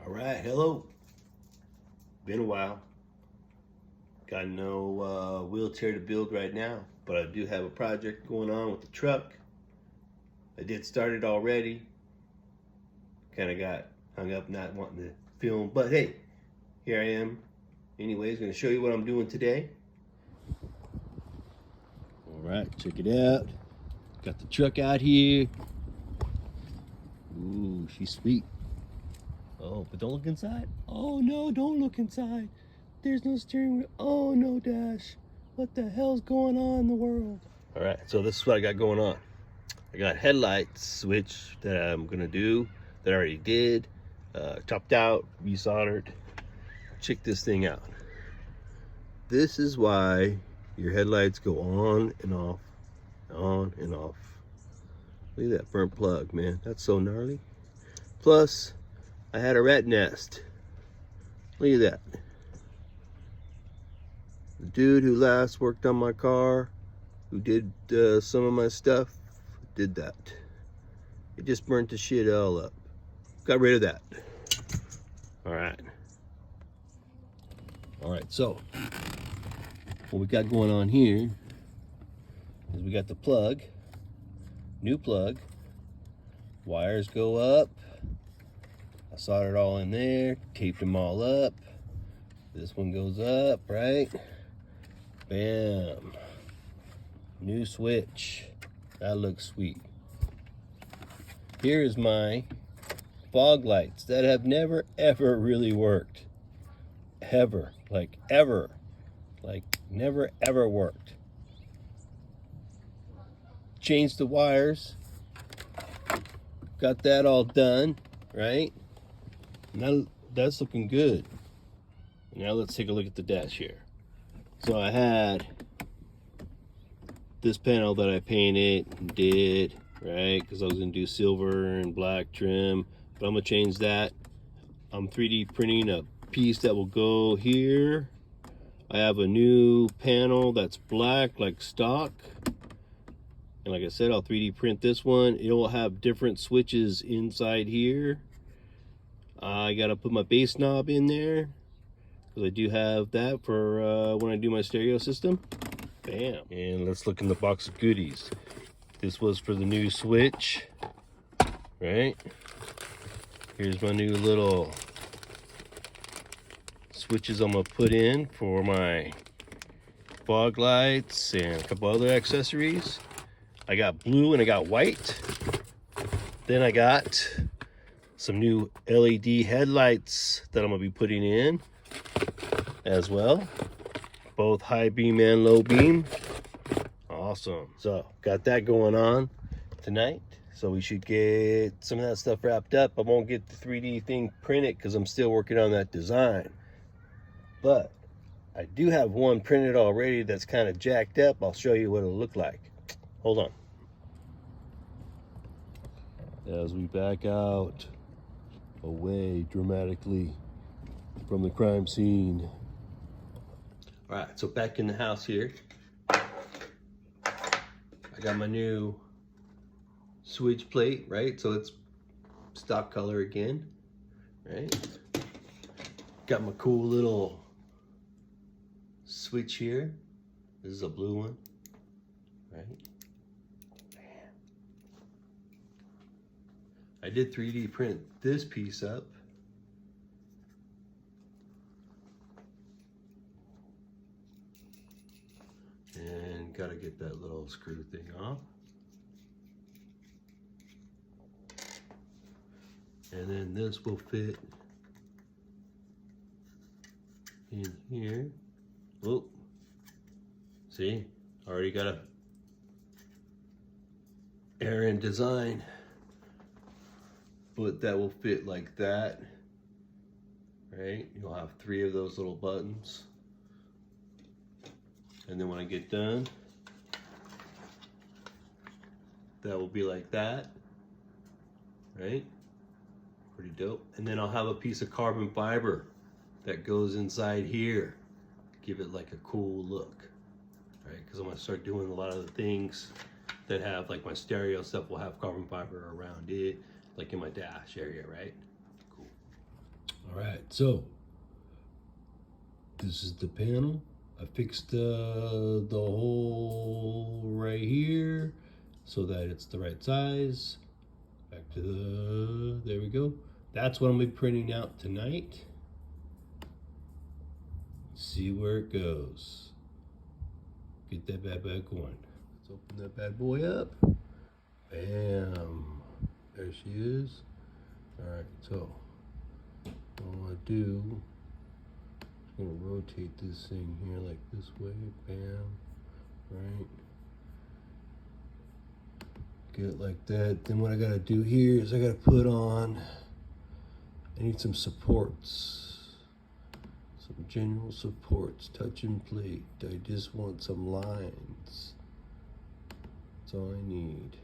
All right, hello. Been a while. Got no wheelchair to build right now, but I do have a project going on with the truck. I did start it already. Kind of got hung up not wanting to film, but hey, here I am. Anyways, going to show you what I'm doing today. All right, check it out. Got the truck out here. Ooh, she's sweet. Oh, but don't look inside. Oh no, don't look inside. There's no steering wheel. Oh no, dash. What the hell's going on in the world? All right, so this is what I got going on. I got headlight switch that I'm gonna do, that I already did. Chopped out, resoldered. Check this thing out. This is why your headlights go on and off, on and off. Look at that burnt plug, man. That's so gnarly. Plus, I had a rat nest. Look at that. The dude who last worked on my car, who did some of my stuff, did that. It just burnt the shit all up. Got rid of that. All right. All right, so what we got going on here is we got the plug, new plug. Wires go up. I soldered it all in there, taped them all up. This one goes up, right? Bam. New switch. That looks sweet. Here is my fog lights that have never ever really worked. Ever. Like ever. Like never ever worked. Changed the wires. Got that all done, right? Now that's looking good. Now let's take a look at the dash here. So I had this panel that I painted and did, right? Because I was gonna do silver and black trim, but I'm gonna change that. I'm 3D printing a piece that will go here. I have a new panel that's black like stock. And like I said, I'll 3D print this one. It will have different switches inside here. I gotta put my bass knob in there, because I do have that for when I do my stereo system. Bam. And let's look in the box of goodies. This was for the new switch, right? Here's my new little switches I'm gonna put in for my fog lights and a couple other accessories. I got blue and I got white. Then I got some new LED headlights that I'm gonna be putting in as well, both high beam and low beam. Awesome. So got that going on tonight, so we should get some of that stuff wrapped up. I won't get the 3D thing printed because I'm still working on that design, but I do have one printed already that's kind of jacked up. I'll show you what it'll look like. Hold on. As we back out away dramatically from the crime scene. All right, so back in the house here. I got my new switch plate, right? So it's stock color again, right? Got my cool little switch here. This is a blue one, right? I did 3D print this piece up. And gotta get that little screw thing off. And then this will fit in here. Oh, see, already got a error in design. But that will fit like that, right? You'll have 3 of those little buttons. And then when I get done, that will be like that, right? Pretty dope. And then I'll have a piece of carbon fiber that goes inside here. Give it like a cool look, right? Because I'm gonna start doing a lot of the things that have, like my stereo stuff will have carbon fiber around it, like in my dash area, right? Cool. All right, so this is the panel. I fixed the hole right here so that it's the right size. Back to there we go. That's what I'm gonna be printing out tonight. See where it goes. Get that bad boy going. Let's open that bad boy up. Bam. There she is. All right, so what I want to do, I'm going to rotate this thing here like this way. Bam. Right. Get it like that. Then what I got to do here is I got to put on, I need some supports. Some general supports, touch and plate. I just want some lines. That's all I need.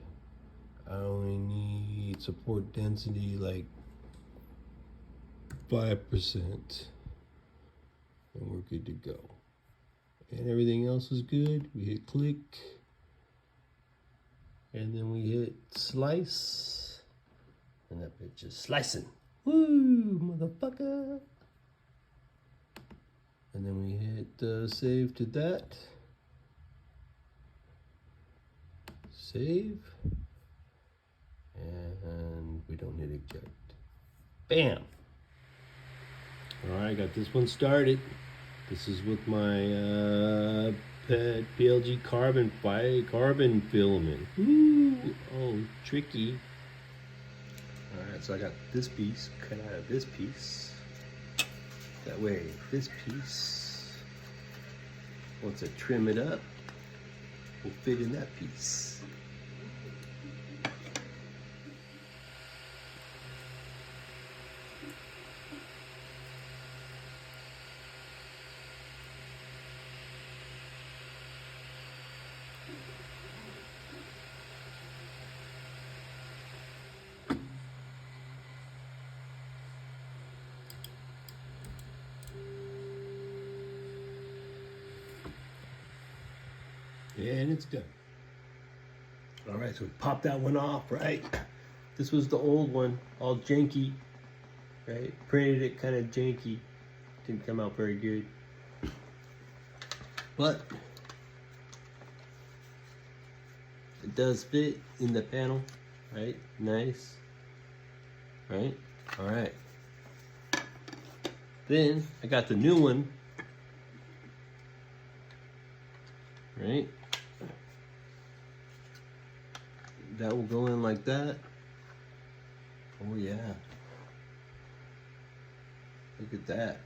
I only need support density like 5%. And we're good to go. And everything else is good. We hit click. And then we hit slice. And that bitch is slicing. Woo, motherfucker. And then we hit save to that. Save. And we don't hit eject. Bam! Alright, got this one started. This is with my PLG carbon filament. Ooh, oh, tricky. Alright, so I got this piece cut out of this piece. That way, this piece, once I trim it up, will fit in that piece. And it's done. All right, so we popped that one off, right? This was the old one, all janky, right? Printed it kind of janky. Didn't come out very good. But it does fit in the panel, right? Nice, right? All right. Then I got the new one, right? That will go in like that. Oh yeah. Look at that.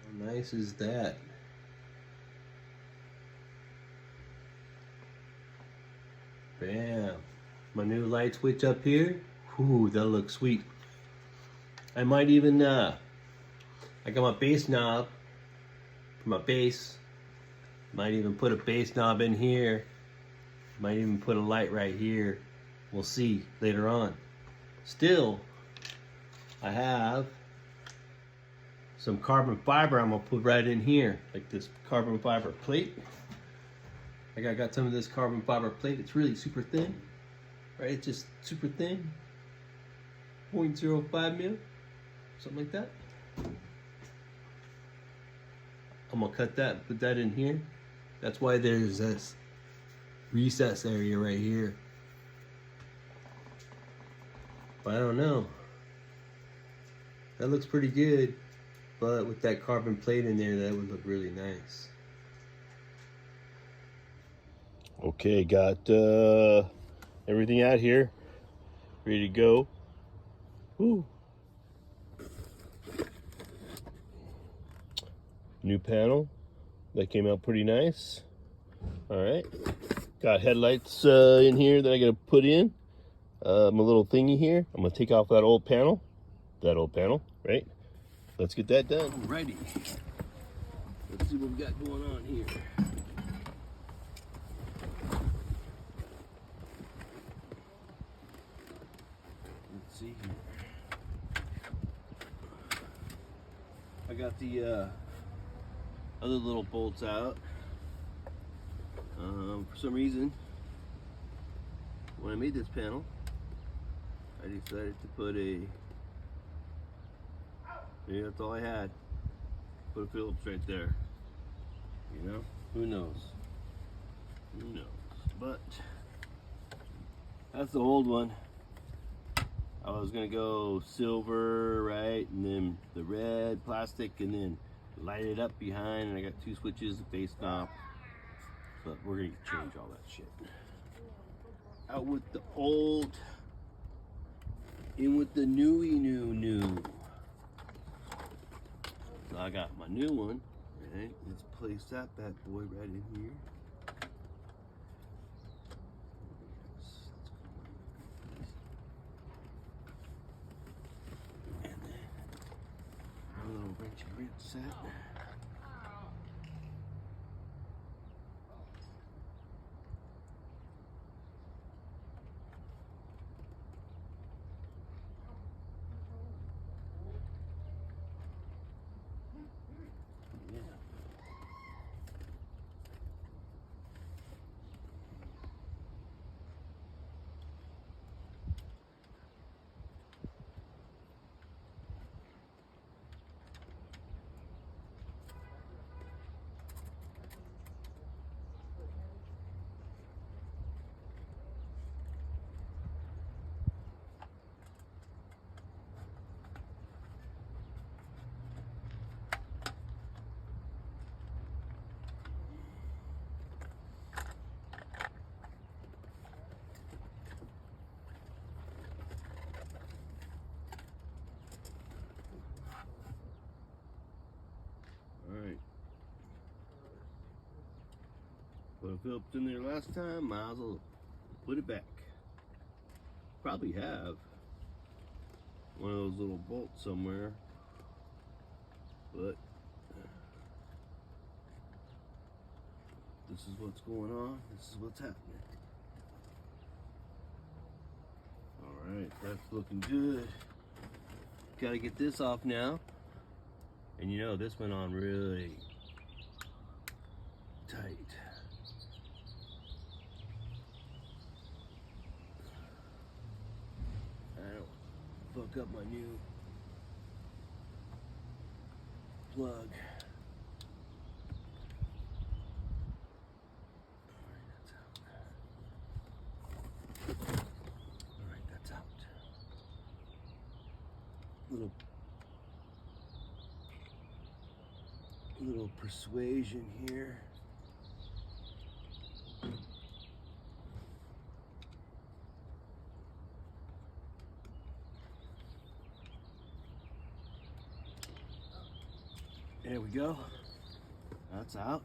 How nice is that? Bam. My new light switch up here. Ooh, that looks sweet. I might even, I got my bass knob for my bass. Might even put a bass knob in here. Might even put a light right here. We'll see later on. Still, I have some carbon fiber I'm gonna put right in here, like this carbon fiber plate. Like I got some of this carbon fiber plate. It's really super thin, right? It's just super thin, 0.05 mil, something like that. I'm gonna cut that, put that in here. That's why there's this recess area right here. But I don't know. That looks pretty good, but with that carbon plate in there, that would look really nice. Okay, got everything out here, ready to go. Woo. New panel, that came out pretty nice. All right, got headlights in here that I gotta put in. My little thingy here. I'm gonna take off that old panel, right? Let's get that done. Alrighty. Let's see what we got going on here. Let's see here. I got the other little bolts out. For some reason, when I made this panel, I decided to put a Yeah, that's all I had. Put a Phillips right there. You know, who knows? Who knows? But that's the old one. I was gonna go silver, right, and then the red plastic, and then light it up behind. And I got 2 switches, a face knob. But we're gonna change all that shit. Out with the old, in with the new. So I got my new one. Right, let's place that bad boy right in here. And then a little wrenchy wrench set. Alright. Put a Phillips in there last time, might as well put it back. Probably have one of those little bolts somewhere, but this is what's going on, this is what's happening. Alright, that's looking good. Gotta get this off now. And you know, this went on really tight. I don't fuck up my new plug. Alright, that's out. Little persuasion here. There we go. That's out.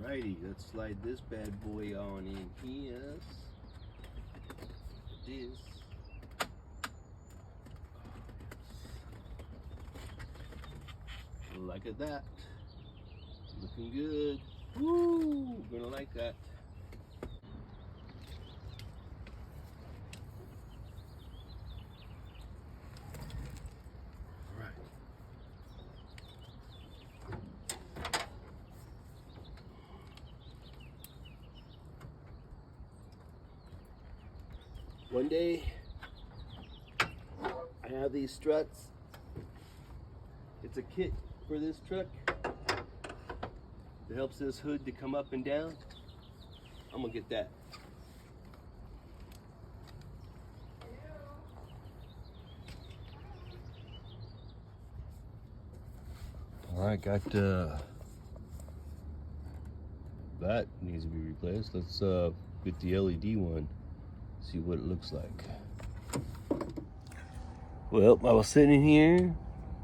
Alrighty, let's slide this bad boy on in here. This. Look at that. Looking good. Woo! Gonna like that. One day, I have these struts. It's a kit for this truck that helps this hood to come up and down. I'm gonna get that. All right, got that needs to be replaced. Let's get the LED one. See what it looks like. Well, I was sitting here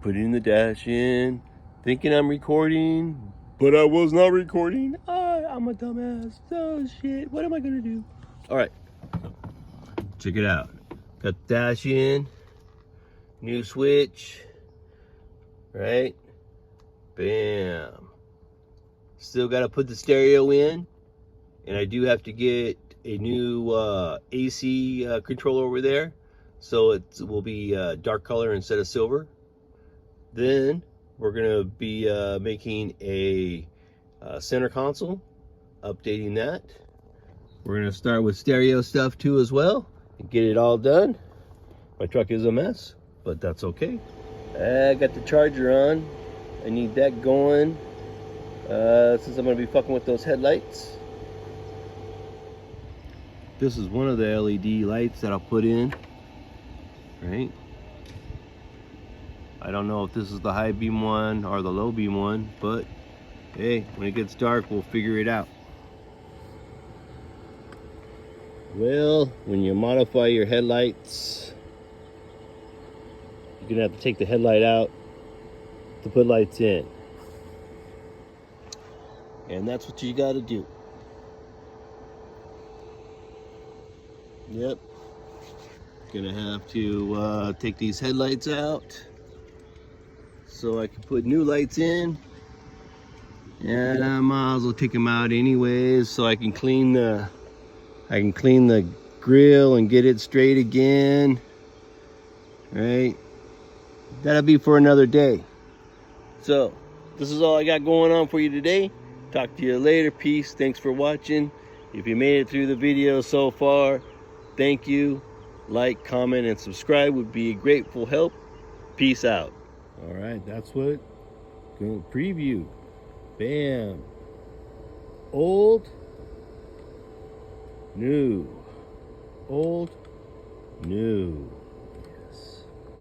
putting the dash in, thinking I'm recording, but I was not recording. I'm a dumbass. Oh shit, what am I gonna do? All right, check it out. Got the dash in, new switch, right? Bam. Still gotta put the stereo in, and I do have to get a new AC controller over there, so it will be dark color instead of silver. Then we're gonna be making a center console, updating that. We're gonna start with stereo stuff too as well, and get it all done. My truck is a mess, but that's okay. I got the charger on. I need that going since I'm gonna be fucking with those headlights. This is one of the LED lights that I'll put in, right? I don't know if this is the high beam one or the low beam one, but hey, when it gets dark, we'll figure it out. Well, when you modify your headlights, you're gonna have to take the headlight out to put lights in. And that's what you gotta do. Yep. Gonna have to take these headlights out so I can put new lights in. And I might as well take them out anyways so I can clean the grill and get it straight again. Right? That'll be for another day. So, this is all I got going on for you today. Talk to you later. Peace. Thanks for watching. If you made it through the video so far, thank you. Like, comment, and subscribe would be a grateful help. Peace out. All right, that's what. Go preview. Bam. Old. New. Old. New.